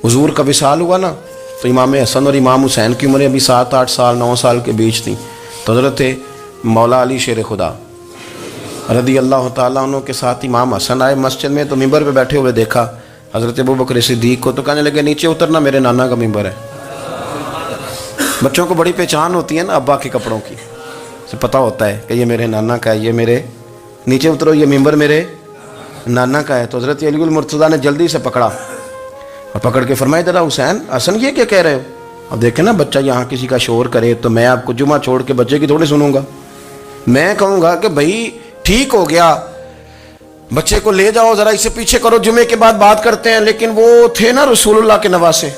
حضور کا وصال ہوا نا تو امام حسن اور امام حسین کی عمریں ابھی 7-8 سال 9 سال کے بیچ تھیں. تو حضرت مولا علی شیر خدا رضی اللہ تعالیٰ عنہ کے ساتھ امام حسن آئے مسجد میں. تو ممبر پہ بیٹھے ہوئے دیکھا حضرت ابوبکر صدیق کو, تو کہنے لگے نیچے اترنا, میرے نانا کا ممبر ہے. بچوں کو بڑی پہچان ہوتی ہے نا ابا کے کپڑوں کی, سے پتہ ہوتا ہے کہ یہ میرے نانا کا ہے, یہ میرے نیچے اترو, یہ ممبر میرے نانا کا ہے. تو حضرت علی المرتضیٰ نے جلدی سے پکڑا اور پکڑ کے فرمایا ذرا حسین حسن یہ کیا کہہ رہے ہو؟ اب دیکھیں نا بچہ یہاں کسی کا شور کرے تو میں آپ کو جمعہ چھوڑ کے بچے کی تھوڑی سنوں گا. میں کہوں گا کہ بھائی ٹھیک ہو گیا, بچے کو لے جاؤ ذرا اسے پیچھے کرو, جمعے کے بعد بات کرتے ہیں. لیکن وہ تھے نا رسول اللہ کے نواسے,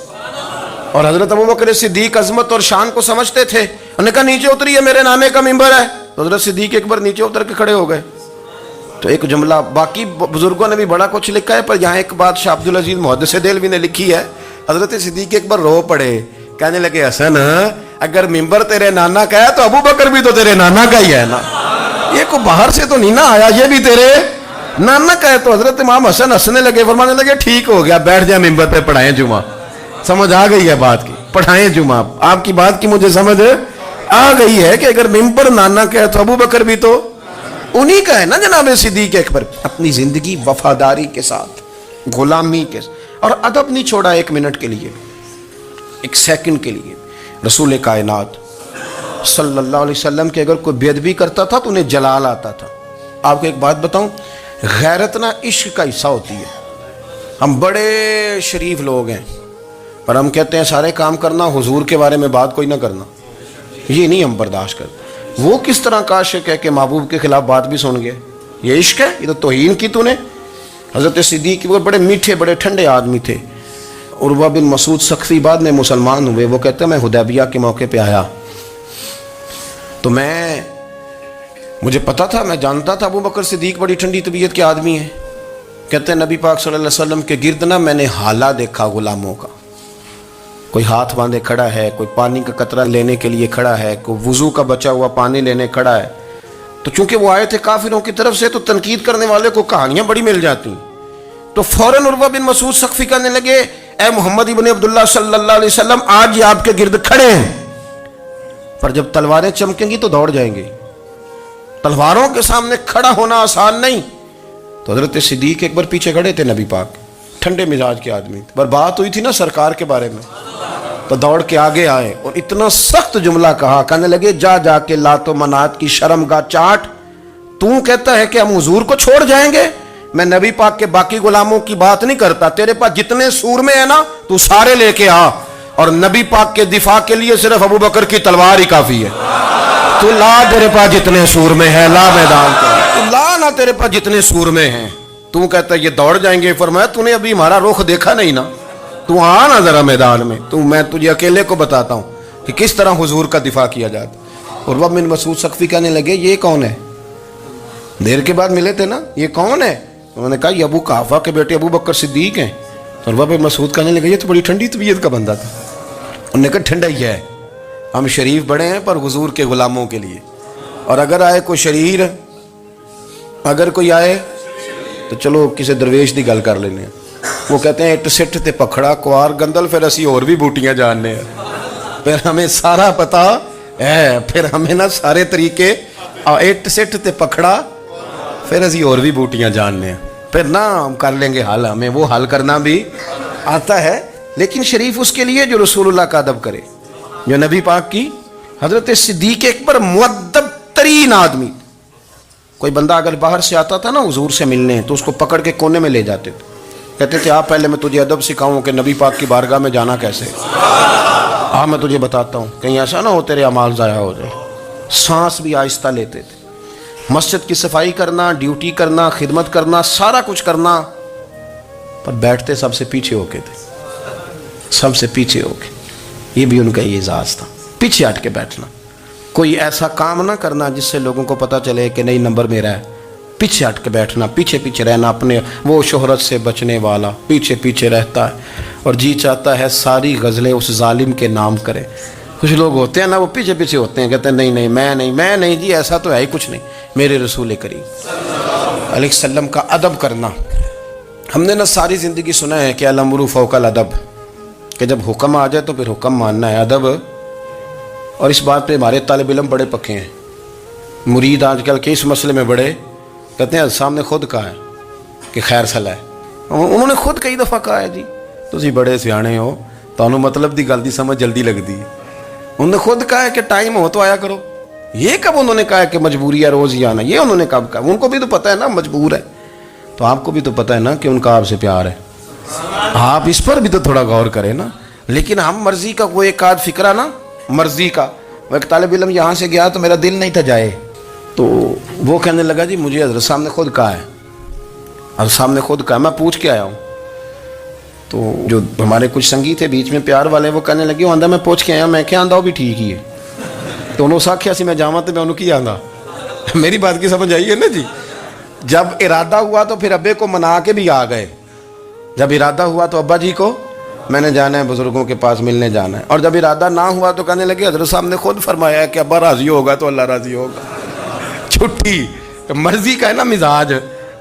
اور حضرت ابوبکر صدیق عظمت اور شان کو سمجھتے تھے. انہوں نے کہا نیچے اتریے, میرے نانے کا ممبر ہے. تو حضرت صدیق ایک بار نیچے اتر کے کھڑے ہو گئے. تو ایک جملہ, باقی بزرگوں نے بھی بڑا کچھ لکھا ہے, پر یہاں ایک بات شاہ عبدالعزیز محدث دہلوی نے لکھی ہے. حضرت صدیق ایک بار رو پڑے, کہنے لگے حسن اگر ممبر تیرے نانا کا ہے تو ابوبکر بھی تو تیرے نانا کا ہی ہے نا, یہ کو باہر سے تو نہیں نا آیا, یہ بھی تیرے نانا کا ہے. تو حضرت امام حسن ہنسنے لگے, فرمانے لگے ٹھیک ہو گیا, بیٹھ جائیں ممبر پہ, پڑھائیں جمعہ. سمجھ آ گئی ہے بات کی, پڑھائیں جمعہ. آپ کی بات کی مجھے سمجھ آ گئی ہے کہ اگر ممبر نانا کا ہے تو ابوبکر بھی تو انہی کا ہے نا جناب صدیق اکبر. اپنی زندگی وفاداری کے ساتھ, غلامی کے ساتھ, اور ادب نہیں چھوڑا ایک منٹ کے لیے, ایک سیکنڈ کے لیے. رسول کائنات صلی اللہ علیہ وسلم کے اگر کوئی بے ادبی کرتا تھا تو انہیں جلال آتا تھا. آپ کو ایک بات بتاؤں, غیرت نہ عشق کا حصہ ہوتی ہے. ہم بڑے شریف لوگ ہیں پر ہم کہتے ہیں سارے کام کرنا, حضور کے بارے میں بات کوئی نہ کرنا, یہ نہیں ہم برداشت کرتے. وہ کس طرح کا عاشق ہے کہ محبوب کے خلاف بات بھی سن گئے؟ یہ عشق ہے, یہ تو توہین کی تو نے. حضرت صدیق وہ بڑے میٹھے بڑے ٹھنڈے آدمی تھے. عروہ بن مسعود ثقفی بعد میں مسلمان ہوئے. وہ کہتے ہیں میں حدیبیہ کے موقع پہ آیا تو مجھے پتا تھا, میں جانتا تھا ابوبکر صدیق بڑی ٹھنڈی طبیعت کے آدمی ہیں. کہتے ہیں نبی پاک صلی اللہ علیہ وسلم کے گرد نا میں نے حالہ دیکھا غلاموں کا, کوئی ہاتھ باندھے کھڑا ہے, کوئی پانی کا قطرہ لینے کے لیے کھڑا ہے, کوئی وضو کا بچا ہوا پانی لینے کھڑا ہے. تو چونکہ وہ آئے تھے کافروں کی طرف سے تو تنقید کرنے والے کو کہانیاں بڑی مل جاتی. تو فوراً عروہ بن مسعود ثقفی کہنے لگے اے محمد ابن عبداللہ صلی اللہ علیہ وسلم, آج یہ آپ کے گرد کھڑے ہیں, پر جب تلواریں چمکیں گی تو دوڑ جائیں گے. تلواروں کے سامنے کھڑا ہونا آسان نہیں. تو حضرت صدیق ایک بار پیچھے کھڑے تھے, نبی پاک ٹھنڈے مزاج کے آدمی, پر بات ہوئی تھی نا سرکار کے بارے میں, تو دوڑ کے آگے آئے اور اتنا سخت جملہ کہا. کہنے لگے جا کے لات و منات کی شرم گاہ چاٹ, تو کہتا ہے کہ ہم حضور کو چھوڑ جائیں گے. میں نبی پاک کے باقی غلاموں کی بات نہیں کرتا, تیرے پاس جتنے سور میں ہے نا تو سارے لے کے آ, اور نبی پاک کے دفاع کے لیے صرف ابوبکر کی تلوار ہی کافی ہے. تو لا, تیرے پاس جتنے سور میں ہے لا میدان کا, لا نہ تیرے پاس جتنے سور میں ہیں. تو کہتا ہے یہ دوڑ جائیں گے. فرمایا تو نے ابھی ہمارا رخ دیکھا نہیں نا, تو آ نا ذرا میدان میں, تو میں تجھے اکیلے کو بتاتا ہوں کہ کس طرح حضور کا دفاع کیا جاتا. عروہ بن مسعود ثقفی کہنے لگے یہ کون ہے؟ دیر کے بعد ملے تھے نا, یہ کون ہے؟ انہوں نے کہا یہ ابو قحافہ کے بیٹے ابو بکر صدیق ہیں. عروہ بن مسعود کہنے لگے یہ تو بڑی ٹھنڈی طبیعت کا بندہ تھا. انہوں نے کہا ٹھنڈا ہی ہے, ہم شریف بڑے ہیں پر حضور کے غلاموں کے لیے, اور اگر آئے کوئی شریر, اگر کوئی آئے تو چلو کسی درویش دی گل کر لینے. وہ کہتے ہیں اٹ سٹ تے پکھڑا کوار گندل, پھر اسی اور بھی بوٹیاں جاننے ہیں, پھر ہمیں سارا پتا ہے, پھر ہمیں نا سارے طریقے, اٹ سٹ تے پکھڑا پھر اسی اور بھی بوٹیاں جاننے ہیں, پھر نہ ہم کر لیں گے حل, ہمیں وہ حل کرنا بھی آتا ہے. لیکن شریف اس کے لیے جو رسول اللہ کا ادب کرے, جو نبی پاک کی. حضرت صدیق اکبر مؤدب ترین آدمی. کوئی بندہ اگر باہر سے آتا تھا نا حضور سے ملنے تو اس کو پکڑ کے کونے میں لے جاتے تھے, کہتے تھے آپ پہلے میں تجھے ادب سکھاؤں کہ نبی پاک کی بارگاہ میں جانا کیسے. میں تجھے بتاتا ہوں, کہیں ایسا نہ ہو تیرے اعمال ضائع ہو جائے. سانس بھی آہستہ لیتے تھے. مسجد کی صفائی کرنا, ڈیوٹی کرنا, خدمت کرنا, سارا کچھ کرنا, پر بیٹھتے سب سے پیچھے ہو کے تھے, سب سے پیچھے ہو کے. یہ بھی ان کا یہ اعزاز تھا, پیچھے ہٹ کے بیٹھنا. کوئی ایسا کام نہ کرنا جس سے لوگوں کو پتہ چلے کہ نہیں نمبر میرا ہے. پیچھے ہٹ کے بیٹھنا, پیچھے پیچھے رہنا. اپنے وہ شہرت سے بچنے والا پیچھے پیچھے رہتا ہے اور جی چاہتا ہے ساری غزلیں اس ظالم کے نام کرے. کچھ لوگ ہوتے ہیں نا وہ پیچھے پیچھے ہوتے ہیں, کہتے ہیں نہیں میں نہیں جی, ایسا تو ہے ہی کچھ نہیں. میرے رسول کریم علیہ السلام کا ادب کرنا. ہم نے نا ساری زندگی سنا ہے کہ الامر فوق الادب, کہ جب حکم آ جائے تو پھر حکم ماننا ہے، ادب. اور اس بات پہ ہمارے طالب علم بڑے پکے ہیں. مرید آج کل کے اس مسئلے میں بڑے کہتے ہیں صاحب نے خود کہا ہے کہ خیر صلاح ہے. انہوں نے خود کئی دفعہ کہا ہے جی تسی بڑے سیانے ہو، تانوں مطلب دی گل دی سمجھ جلدی لگتی ہے. انہوں نے خود کہا ہے کہ ٹائم ہو تو آیا کرو. یہ کب انہوں نے کہا ہے کہ مجبوری ہے روز ہی آنا؟ یہ انہوں نے کب کہا؟ ان کو بھی تو پتہ ہے نا مجبور ہے. تو آپ کو بھی تو پتہ ہے نا کہ ان کا آپ سے پیار ہے. آپ اس پر بھی تو تھوڑا غور کریں نا. لیکن ہم مرضی کا وہ ایک آدھ فکرہ نا، مرضی کا. وہ ایک طالب علم یہاں سے گیا تو میرا دل نہیں تھا جائے، تو وہ کہنے لگا جی مجھے حضرت صاحب نے خود کہا ہے، حضرت صاحب نے خود کہا. میں پوچھ کے آیا ہوں. تو جو ہمارے کچھ سنگی تھے بیچ میں پیار والے، وہ کہنے لگے وہ آندہ میں پوچھ کے آیا. میں کیا آندہ وہ بھی ٹھیک ہی ہے. تو انہوں ساکھیا سی میں جاواں تو میں انہوں کی آندہ. میری بات کی سمجھ آئی ہے نا جی. جب ارادہ ہوا تو پھر ابے کو منا کے بھی آ گئے. جب ارادہ ہوا تو ابا جی کو میں نے جانا ہے بزرگوں کے پاس ملنے جانا ہے. اور جب ارادہ نہ ہوا تو کہنے لگے حضرت صاحب نے خود فرمایا ہے کہ ابا راضی ہوگا تو اللہ راضی ہوگا. چھٹی مرضی کا ہے نا مزاج،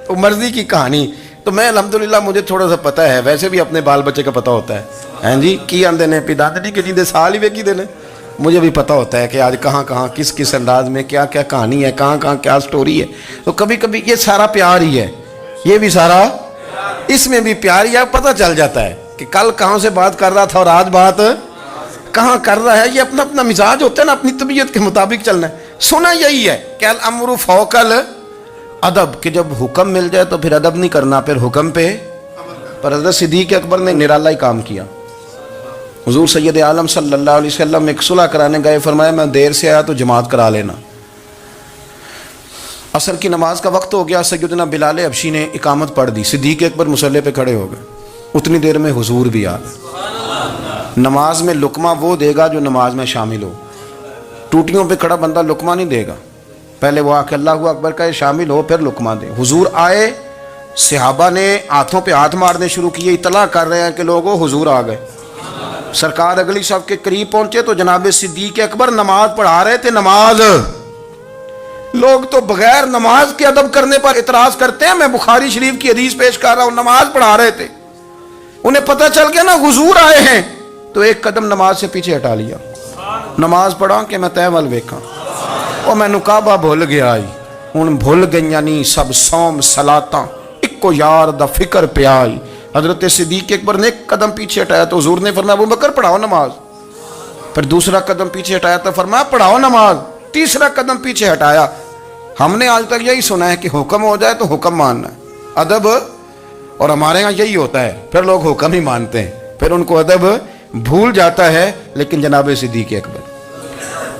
تو مرضی کی کہانی. تو میں الحمدللہ مجھے تھوڑا سا پتہ ہے، ویسے بھی اپنے بال بچے کا پتہ ہوتا ہے. ہیں جی کی آندے نے پیداندی کے جیندے سال ہی ویکھی دے نے. مجھے بھی پتہ ہوتا ہے کہ آج کہاں کہاں کس کس انداز میں کیا کیا کہانی ہے، کہاں کہاں کیا سٹوری ہے. تو کبھی کبھی یہ سارا پیار ہی ہے، یہ بھی سارا اس میں بھی پیار ہی ہے. پتہ چل جاتا ہے کہ کل کہاں سے بات کر رہا تھا اور آج بات کہاں کر رہا ہے. یہ اپنا اپنا مزاج ہوتا ہے نا، اپنی طبیعت کے مطابق چلنا ہے. سنا یہی ہے کہ الامر فوق الادب، کہ جب حکم مل جائے تو پھر ادب نہیں کرنا، پھر حکم پہ. پر حضرت صدیق اکبر نے نرالا ہی کام کیا. حضور سید عالم صلی اللہ علیہ وسلم ایک صلح کرانے گئے، فرمایا میں دیر سے آیا تو جماعت کرا لینا. عصر کی نماز کا وقت ہو گیا، سیدنا بلال حبشی نے اقامت پڑھ دی، صدیق اکبر مصلی پہ کھڑے ہو گئے. اتنی دیر میں حضور بھی آ گئے. نماز میں لقمہ وہ دے گا جو نماز میں شامل ہو. ٹوٹیوں پہ کھڑا بندہ لقمہ نہیں دے گا، پہلے وہ آ کے اللہ اکبر کہے شامل ہو پھر لقمہ دے. حضور آئے، صحابہ نے ہاتھوں پہ ہاتھ مارنے شروع کیے، اطلاع کر رہے ہیں کہ لوگوں حضور آ گئے. سرکار اگلی صف کے قریب پہنچے تو جناب صدیق اکبر نماز پڑھا رہے تھے. نماز لوگ تو بغیر نماز کے ادب کرنے پر اعتراض کرتے ہیں. میں بخاری شریف کی حدیث پیش کر رہا ہوں، نماز پڑھا رہے تھے. انہیں پتہ چل گیا نا حضور آئے ہیں، تو ایک قدم نماز سے پیچھے ہٹا لیا. نماز پڑھا کہ میں تے ول ویکھاں، او مینوں کعبہ بھول گیا آئی. ہن بھول گئیاں نہیں سب صوم صلاتاں، اکو یار دا فکر پیا آئی. حضرت صدیق اکبر نے ایک قدم پیچھے ہٹایا تو حضور نے فرمایا ابو بکر پڑھاؤ نماز. پھر دوسرا قدم پیچھے ہٹایا تو فرمایا پڑھاؤ نماز. تیسرا قدم پیچھے ہٹایا. ہم نے آج تک یہی سنا ہے کہ حکم ہو جائے تو حکم ماننا ہے، ادب. اور ہمارے ہاں یہی ہوتا ہے، پھر لوگ حکم ہی مانتے ہیں، پھر ان کو ادب بھول جاتا ہے. لیکن جناب صدیق اکبر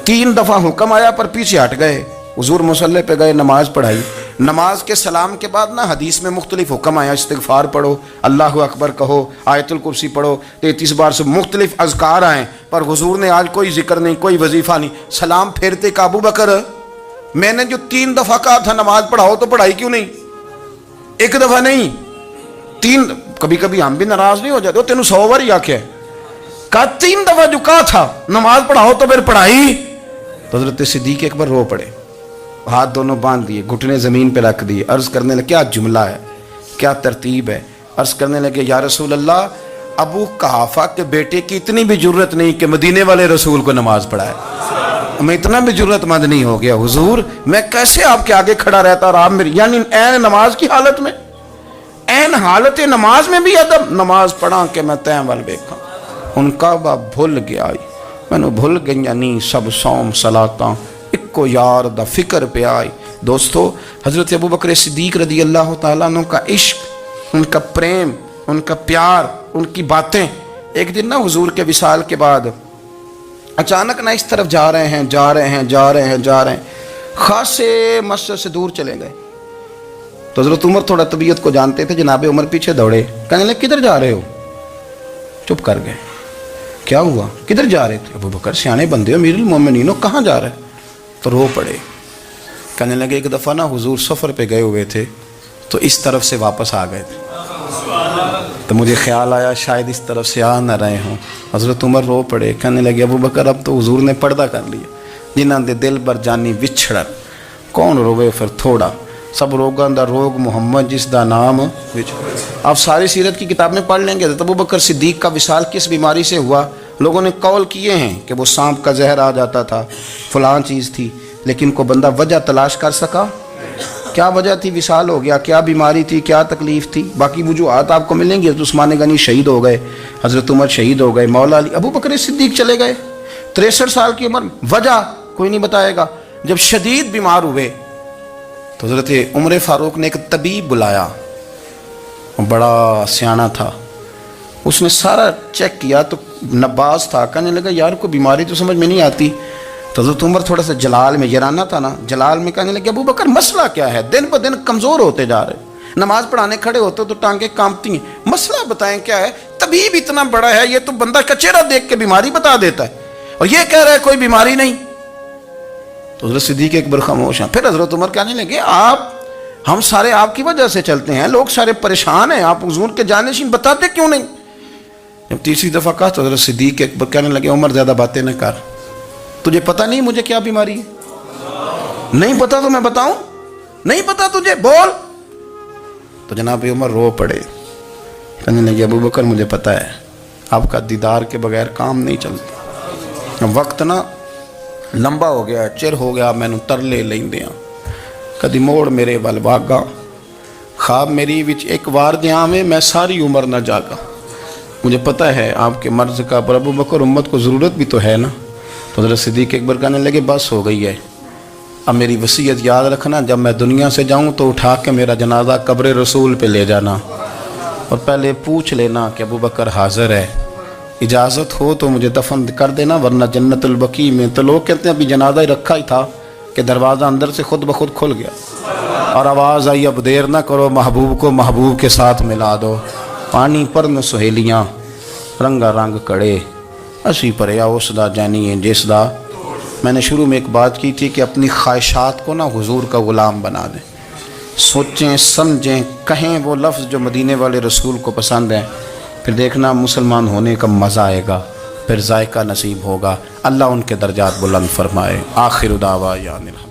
3 دفعہ حکم آیا پر پیچھے ہٹ گئے. حضور مصلی پہ گئے، نماز پڑھائی. نماز کے سلام کے بعد نا حدیث میں مختلف حکم آیا، استغفار پڑھو، اللہ اکبر کہو، آیت الکرسی پڑھو، 33 بار سے مختلف اذکار آئیں. پر حضور نے آج کوئی ذکر نہیں، کوئی وظیفہ نہیں. سلام پھیرتے کہ ابو بکر میں نے جو 3 دفعہ کہا تھا نماز پڑھاؤ تو پڑھائی کیوں نہیں؟ ایک دفعہ نہیں 3. کبھی کبھی ہم بھی ناراض نہیں ہو جاتے، تینوں 100 بار ہی آکھیا ہے، کہا 3 دفعہ جو کہا تھا نماز پڑھاؤ تو پھر پڑھائی. تو حضرت صدیق اکبر رو پڑے، ہاتھ دونوں باندھ دیے، گھٹنے زمین پہ رکھ دیے. عرض کرنے لگے کیا جملہ ہے، کیا ترتیب ہے. عرض کرنے لگے یا رسول اللہ، ابو قحافہ کے بیٹے کی اتنی بھی جرت نہیں کہ مدینے والے رسول کو نماز پڑھائے. میں اتنا بھی جرت مند نہیں ہو گیا حضور، میں کیسے آپ کے آگے کھڑا رہتا اور آپ میری، یعنی این نماز کی حالت میں، این حالت نماز میں بھی ادب. نماز پڑھا کہ میں تین ول ویکھاں. ان کا با بھول گیا آئی، میں نے بھول گئی نہیں سب صوم صلاتاں، اکو یار دا فکر پہ آئی. دوستو حضرت ابو بکر صدیق رضی اللہ تعالیٰ عنہ کا عشق، ان کا پریم، ان کا پیار، ان کی باتیں. ایک دن نا حضور کے وصال کے بعد اچانک نہ اس طرف جا رہے ہیں، خاصے مسجد سے دور چلے گئے. تو حضرت عمر تھوڑا طبیعت کو جانتے تھے، جناب عمر پیچھے دوڑے، کہنے لگے کدھر جا رہے ہو؟ چپ کر گئے. کیا ہوا، کدھر جا رہے تھے؟ ابو بکر سیانے بندے ہو، امیر المومنین ہو، کہاں جا رہے؟ تو رو پڑے. کہنے لگے ایک دفعہ نا حضور سفر پہ گئے ہوئے تھے تو اس طرف سے واپس آ گئے تھے، تو مجھے خیال آیا شاید اس طرف سے آ نہ رہے ہوں. حضرت عمر رو پڑے. کہنے لگے ابو بکر اب تو حضور نے پردہ کر لیا، جنہاں دے دل بر جانی وچھڑن، کون روے پھر تھوڑا. سب روگاں دا روگ محمد جس دا نام آپ ساری سیرت کی کتاب میں پڑھ لیں گے حضرت ابوبکر صدیق کا وصال کس بیماری سے ہوا. لوگوں نے قول کیے ہیں کہ وہ سانپ کا زہر آ جاتا تھا، فلاں چیز تھی، لیکن کوئی بندہ وجہ تلاش کر سکا؟ کیا وجہ تھی وصال ہو گیا؟ کیا بیماری تھی؟ کیا تکلیف تھی؟ باقی وجوہات آپ کو ملیں گی. حضرت عثمان غنی شہید ہو گئے، حضرت عمر شہید ہو گئے، مولا علی، ابوبکر صدیق چلے گئے 63 سال کی عمر. وجہ کوئی نہیں بتائے گا. جب شدید بیمار ہوئے تو حضرت عمر فاروق نے ایک طبیب بلایا، بڑا سیانا تھا. اس نے سارا چیک کیا تو نباز تھا. کہنے لگا یار کوئی بیماری تو سمجھ میں نہیں آتی. تو حضرت عمر تھوڑا سا جلال میں، یرانہ تھا نا، جلال میں کہنے لگے ابو بکر مسئلہ کیا ہے؟ دن بدن کمزور ہوتے جا رہے، نماز پڑھانے کھڑے ہوتے تو ٹانگیں کانپتی ہیں، مسئلہ بتائیں کیا ہے؟ طبیب اتنا بڑا ہے، یہ تو بندہ کا چہرہ دیکھ کے بیماری بتا دیتا ہے، اور یہ کہہ رہا ہے کوئی بیماری نہیں. تو حضرت صدیق اکبر خاموش ہیں. پھر حضرت عمر کہنے لگے ہم سارے آپ کی وجہ سے چلتے ہیں، لوگ سارے پریشان ہیں، آپ حضور کے جانشین بتاتے کیوں نہیں؟ جب تیسری دفعہ کہا تو حضرت صدیق اکبر کہنے لگے عمر زیادہ باتیں نہ کر، تجھے پتہ نہیں مجھے کیا بیماری ہے؟ نہیں پتہ تو میں بتاؤں؟ نہیں پتہ تجھے، بول. تو جناب عمر رو پڑے، کہنے لگے ابو بکر مجھے پتہ ہے، آپ کا دیدار کے بغیر کام نہیں چلتا. وقت نا لمبا ہو گیا، چر ہو گیا، میں ترلے لیندیاں کدی موڑ میرے ول واگا، خواب میری وچ ایک وار دیاں میں میں ساری عمر نہ جاگا. مجھے پتہ ہے آپ کے مرض کا، پر ابو بکر امت کو ضرورت بھی تو ہے نا. تو حضرت صدیق اکبر کہنے لگے بس ہو گئی ہے، اب میری وصیت یاد رکھنا، جب میں دنیا سے جاؤں تو اٹھا کے میرا جنازہ قبر رسول پہ لے جانا، اور پہلے پوچھ لینا کہ ابو بکر حاضر ہے، اجازت ہو تو مجھے دفن کر دینا، ورنہ جنت البقیع میں. تو لوگ کہتے ہیں ابھی جنازہ ہی رکھا ہی تھا کہ دروازہ اندر سے خود بخود کھل گیا اور آواز آئی اب دیر نہ کرو، محبوب کو محبوب کے ساتھ ملا دو. پانی پر نہ سہیلیاں رنگا رنگ کڑے، اسی پریا اس دا جانی ہے جس دا. میں نے شروع میں ایک بات کی تھی کہ اپنی خواہشات کو نا حضور کا غلام بنا دیں، سوچیں سمجھیں کہیں وہ لفظ جو مدینے والے رسول کو پسند ہیں، پھر دیکھنا مسلمان ہونے کا مزہ آئے گا، پھر ذائقہ نصیب ہوگا. اللہ ان کے درجات بلند فرمائے. آخر دعوانا